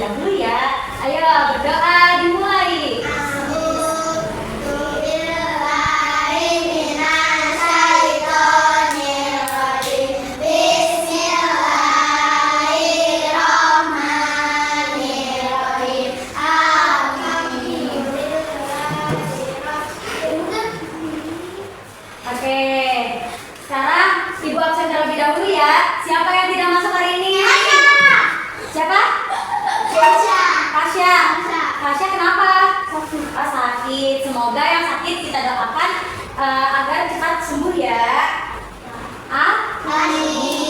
dahulu ya. Ayo berdoa dimulai. Semoga yang sakit kita doakan agar cepat sembuh ya. Amin.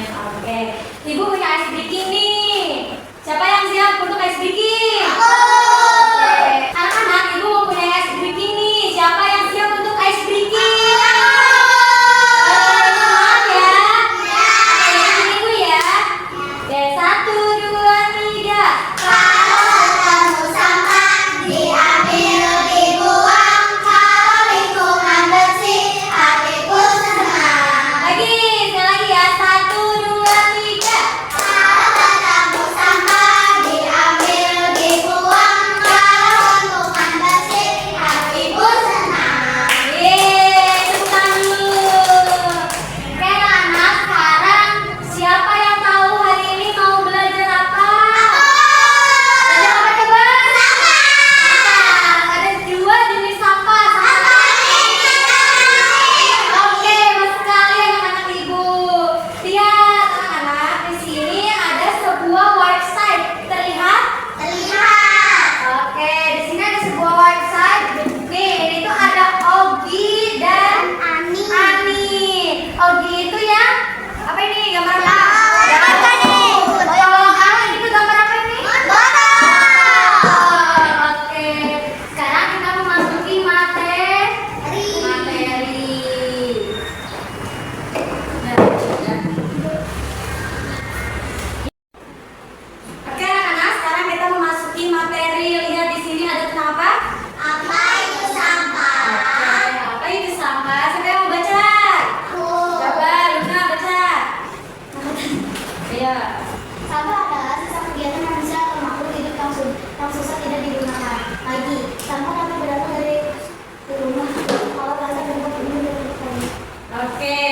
Oke. Ibu punya ice breaking nih. Siapa yang siap untuk ice breaking? Oke. Anak-anak, ibu mau punya ice breaking nih. Siapa yang siap untuk ice breaking? Semangat ya. Oke, ibu ya. Oke, 1, 2, 3. Sampah adalah sisa kegiatan yang bisa atau makhluk hidup yang susah tidak digunakan lagi. Sampah dapat berasal dari rumah, kalau berasal dari tempat umum dan tempat lain. Oke,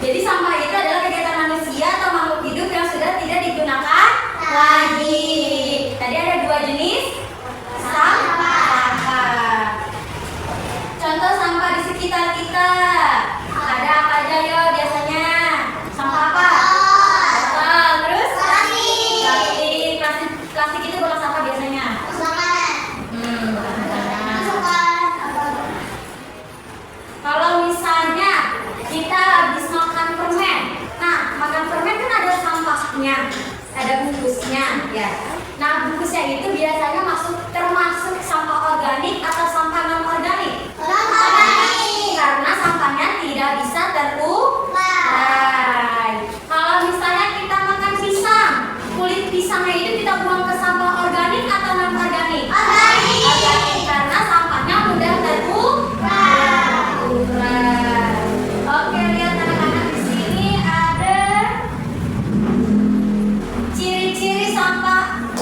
jadi sampah itu adalah kegiatan manusia atau makhluk hidup yang sudah tidak digunakan lagi. Tadi ada 2 jenis sampah. Contoh sampah di sekitar kita. Ada apa aja yo biasanya? Sampah apa? Plastik itu bukan sampah biasanya. Kalau misalnya kita habis makan permen, nah makan permen kan ada sampahnya, ada bungkusnya, ya. Nah bungkusnya itu biasanya termasuk sampah organik atau sampah non organik? Organik. Karena sampahnya tidak bisa terurai. Kalau misalnya kita makan pisang, kulit pisangnya itu kita buang ke sampah organik atau non organik? Organik. Organik karena sampahnya mudah terurai. Oke, lihat anak-anak, di sini ada ciri-ciri sampah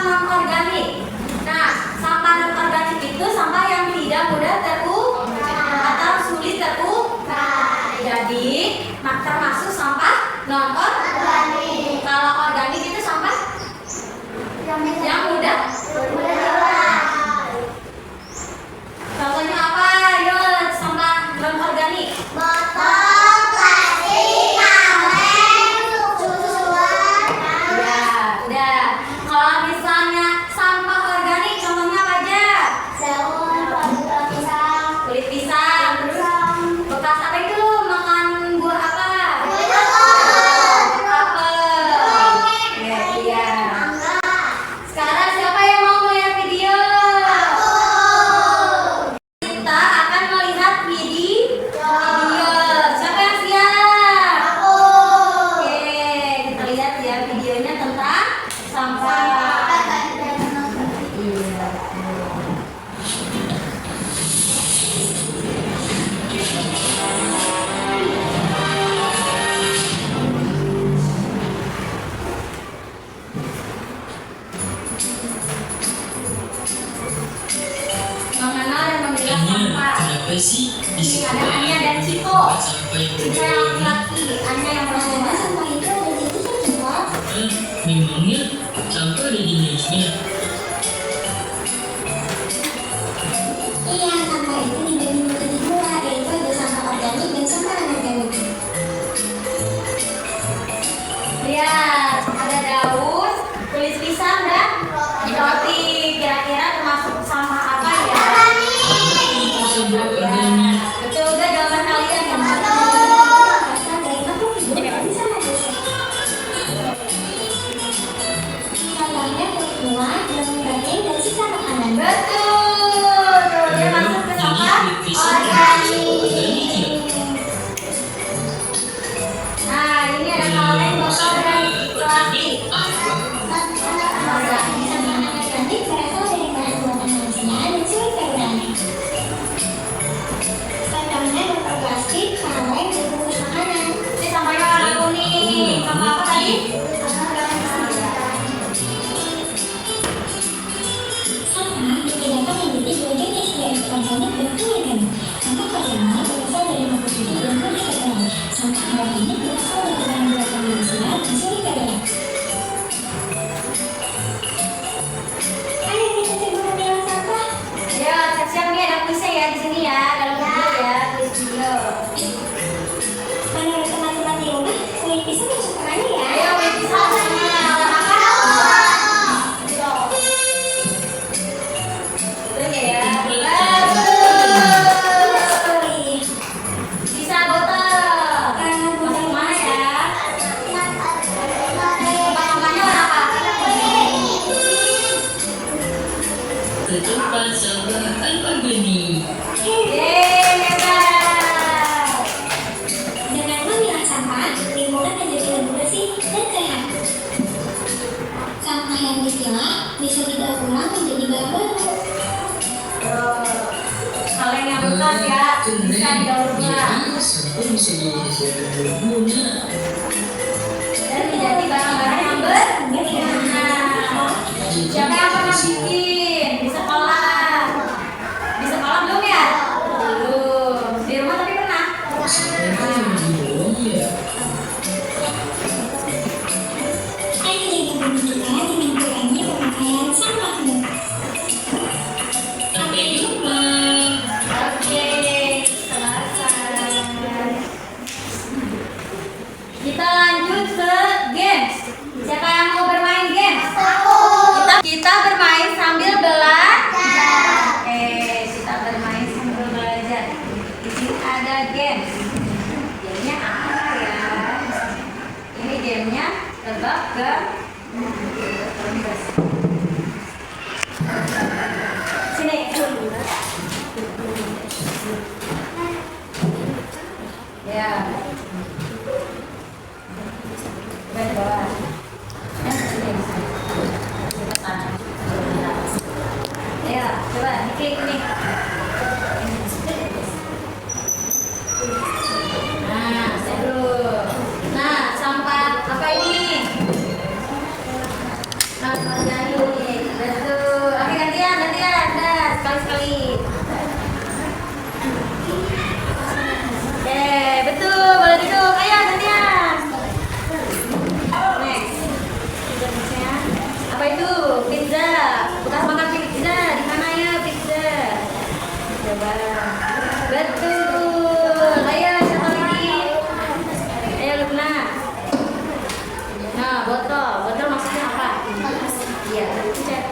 non organik. Nah, sampah non organik itu sampah yang tidak mudah terurai atau sulit terurai. Jadi, termasuk sampah non organik. Kalau organik itu sampah yang mudah terurai. Contohnya apa? Yo, sampah non organik. Botol plastik, kaleng, susuan. Ya, udah. Kalau misalnya sampah organik, contohnya apa aja? Daun, pisang, Kulit pisang, terus bekas apa itu? Makan buah apa? Apel. Ya, iya. Sekarang siapa yang mau melihat video? Kita akan melihat video. Siapa yang siap? Oke, kita lihat ya videonya tentang sampah. Iya. apa sih? Ini ada Anya dan Ciko. Ciko yang laki-laki, Anya yang perempuan. Sampah itu ada di situ semua. Memangnya sampah ada jenisnya? Iya, sampah itu dibagi menjadi dua, yaitu ada sampah organik dan sampah anorganik. Lihat, ada daun, kulit pisang dan roti. Kira-kira termasuk sampah apa ya? Sampah organik. Betul gak jawaban kalian yang Sampahnya berbuah, daun daging, dan sisa makanan. betul. Tuh, dia masuk ke sampah organik. Nah, ini ada kaleng, botol dan plastik. Sampah anorganik berasal dari bahan buatan manusia dan sulit terurai. Contohnya botol plastik, kaleng, dan bungkus makanan. Ini sampahnya warna kuning. Sampah apa tadi? Sampah terdapat menjadi dua jenis, yaitu organik dan anorganik. Sampah pertama berasal dari makhluk hidup dan mudah terurai. Sampah anorganik berasal dari bahan buatan manusia dan sulit terurai. Ayo kita coba memilah sampah. Ya, siap-siap nih ada kuisnya ya di sini ya. Dalam video ya, kuis video. Menurut teman-teman di rumah, kulit pisang masuk kemana ya? Ayo, kuis pisang sama warna apa? Betul ya? Betul. Sisa botol. Masuk mana ya? Sampahnya warna apa? Ke tempat sampah anorganik. Yeay, hebat. Dengan memilah sampah, lingkungan menjadi lebih bersih dan sehat. Sampah yang dipilah bisa didaur ulang menjadi barang baru. Kaleng yang bekas ya, bisa didaur ulang Jadi sampah bisa jadi sesuatu yang berguna. dan menjadi barang-barang yang berguna. Siapa yang pernah bikin di sekolah? Di sekolah belum ya? Belum. Di rumah tapi pernah. Sampah itu yang dibuang ya. Ayo jaga bumi kita dengan kurangi pemakaian sampah plastik. Sampai jumpa. Oke, selesai. Kita lanjut ke games. Siapa yang mau bermain games? Kita bermain sambil belajar. Kita bermain sambil belajar. Di sini ada games. Gamenya apa ya? Ini gamenya tebak ke sini. Ya. Di bawah. Ya, coba diklik nih. Nah, seru. Nah, sampah apa ini? Sampah jarum. Betul. Oke, gantian. Dah, sekali-sekali. Betul. Boleh duduk. Ayo, gantian. Next. Apa itu? Pizza. Bekas makan pizza. Di mana ya pizza? Coba. Betul. Ayo, siapa lagi? Ayo, Luna. Nah, botol. Botol maksudnya apa? Iya, cek.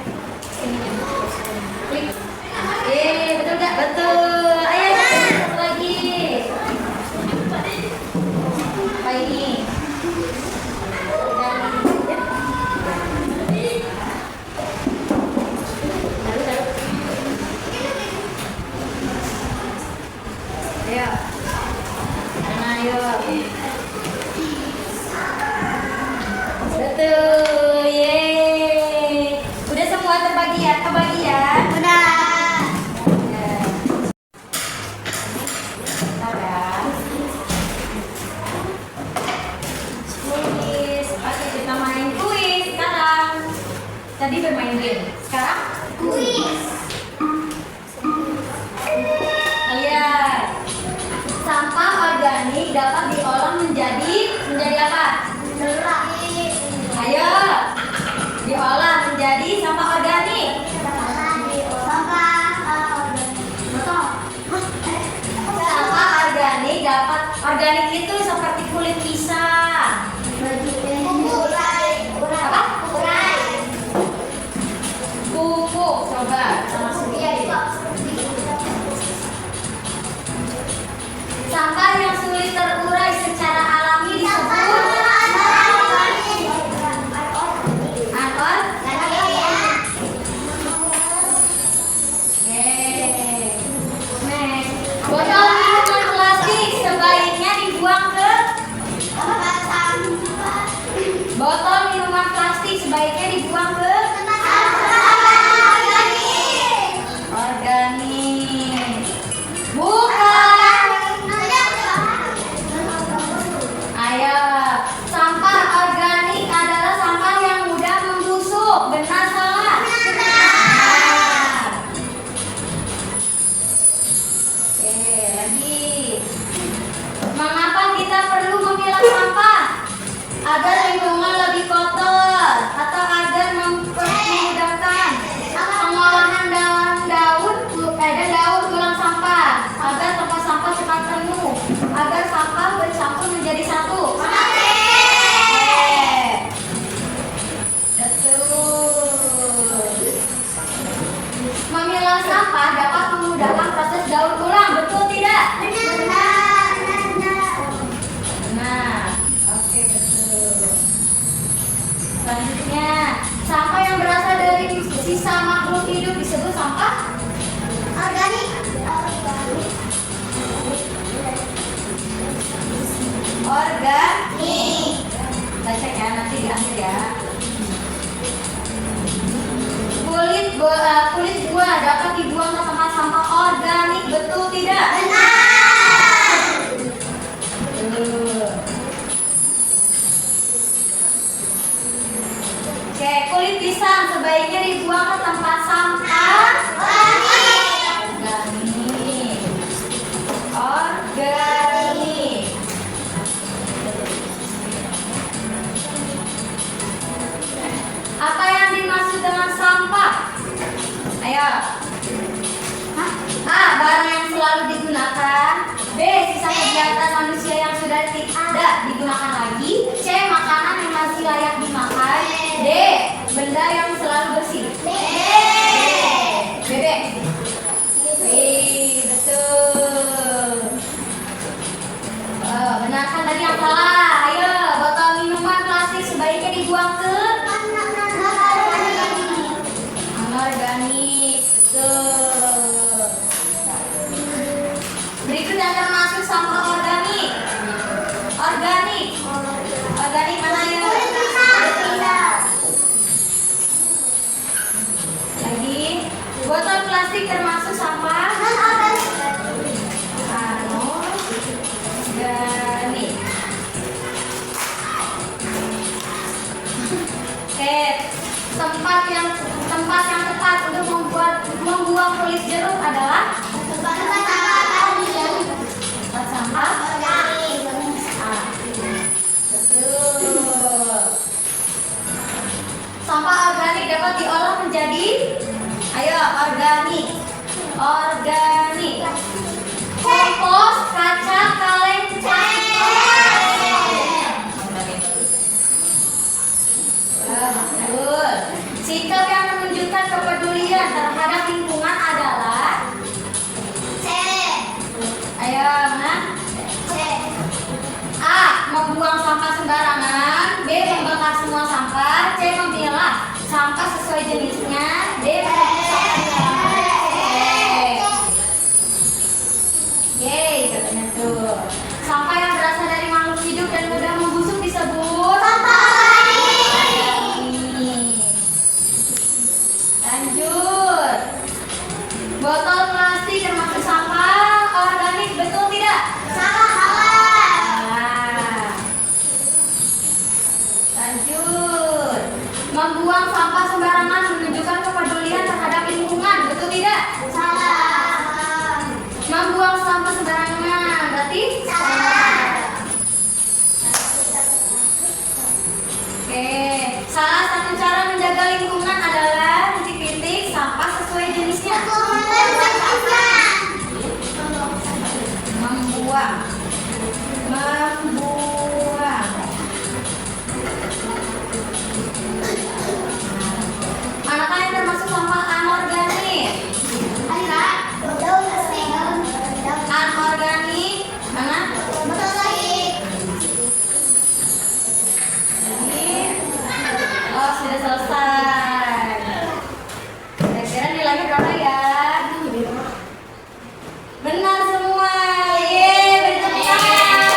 Klik. Betul nggak? Betul. Ayo, satu lagi. Apa ini? Ayo. Ayo. Betul. Yeay. Udah semua terbagi ya? Kebagi ya? Udah. Kuis. Oke, kita main kuis sekarang. Tadi bermain game. Sekarang kuis. Kalian menjadi sampah organik. Sampah organik dapat organik itu seperti kulit pisang. Apa? Pupuk, coba termasuk sampah yang sulit terurai secara alami disebut botol minuman plastik sebaiknya dibuang ke organik. Bukan. Ayo, sampah organik adalah sampah yang mudah membusuk. Benar salah? Benar. Oke, lagi. Mengapa kita perlu memilah sampah? Agar lingkungan lebih kotor atau agar memudahkan pengolahan daur ulang sampah, agar tempat sampah cepat penuh, agar sampah bercampur menjadi satu. Betul. Memilah sampah dapat memudahkan proses daur ulang, betul tidak? Benar. Oke, betul. Selanjutnya, sampah yang berasal dari sisa makhluk hidup disebut sampah organik. Kita cek ya, nanti di akhir ya. Kulit buah dapat dibuang ke tempat sampah organik, betul tidak? Benar. Betul. Oke, kulit pisang sebaiknya dibuang ke tempat sampah organik. Organik. Apa yang dimaksud dengan sampah? Ayo. A. Barang yang selalu digunakan. B. Sisa kegiatan manusia yang sudah tidak digunakan lagi. C. Makanan yang masih layak dimakan. D. Benda yang selalu bersih. B. Betul. Benarkan tadi yang salah. Ayo, botol minuman plastik sebaiknya dibuang ke organik. Betul. Berikut yang termasuk sampah organik. Organik mana ya? Lagi, botol plastik termasuk sampah organik. Oke, tempat yang tepat untuk membuang kulit jeruk adalah tempat sampah organik. Betul. Sampah organik dapat diolah menjadi, ayo, organik. Kompos, kaca, kaleng, cat. Betul. Sikap yang menunjukkan kepedulian terhadap lingkungan adalah C. Ayo, mana? C. A. Membuang sampah sembarangan. B. Membakar semua sampah. C. Memilah sampah sesuai jenisnya. D. Yeay, katanya tuh. Sampah yang berasal dari makhluk hidup dan mudah membusuk disebut sampah organik. Lanjut. Botol plastik termasuk sampah organik, betul tidak? Salah. Lanjut. Membuang sampah sembarangan menunjukkan kepedulian terhadap lingkungan, betul tidak? Salah. Membuang sampah sembarangan berarti salah. Oke, salah satu cara menjaga lingkungan adalah sudah selesai. Kira-kira nilainya berapa ya? Benar semua. Beri tepuk tangan.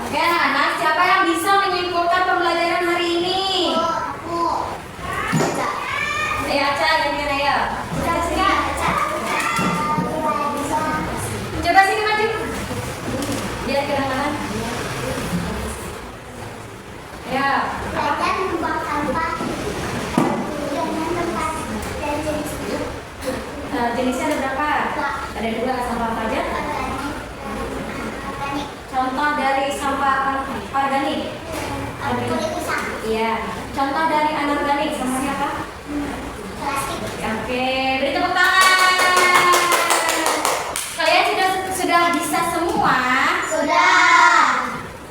Oke anak-anak, siapa yang bisa menyimpulkan pembelajaran hari ini? Ayo Aca, gantian ayo. Coba sini maju. Biar kedengaran. Ya. Jenisnya ada berapa? Ada 2, sampah apa aja? Contoh dari sampah organik. Iya. Contoh dari anorganik, sampahnya apa? Oke, beri tepuk tangan. Kalian sudah bisa semua?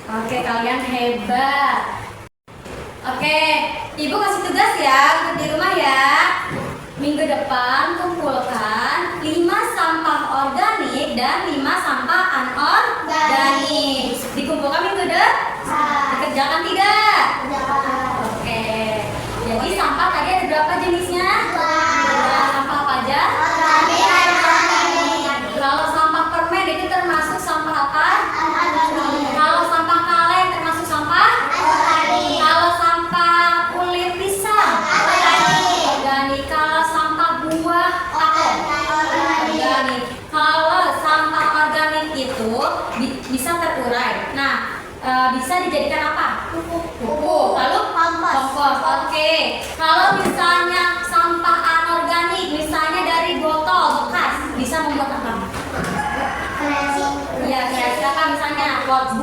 Oke, kalian hebat. Oke, Ibu kasih tugas ya untuk di rumah ya. Minggu depan kumpulkan 5 sampah organik dan 5 sampah anorganik. Dikumpulkan minggu depan? Dikerjakan tidak? Oke. Jadi sampah tadi ada berapa jenisnya? 2. Sampah apa aja? Kalau sampah permen itu termasuk sampah apa? Kalau sampah kaleng termasuk sampah? Kalau sampah kulit pisang? Organik. Kalau sampah buah apel? Organik. Kalau sampah organik itu bisa terurai. Nah, bisa dijadikan apa? Pupuk. Lalu kompos. Oke. Kalau misalnya sampah anorganik, misalnya dari botol bekas, bisa membuat apa? Ya, kreasi apa misalnya? Pot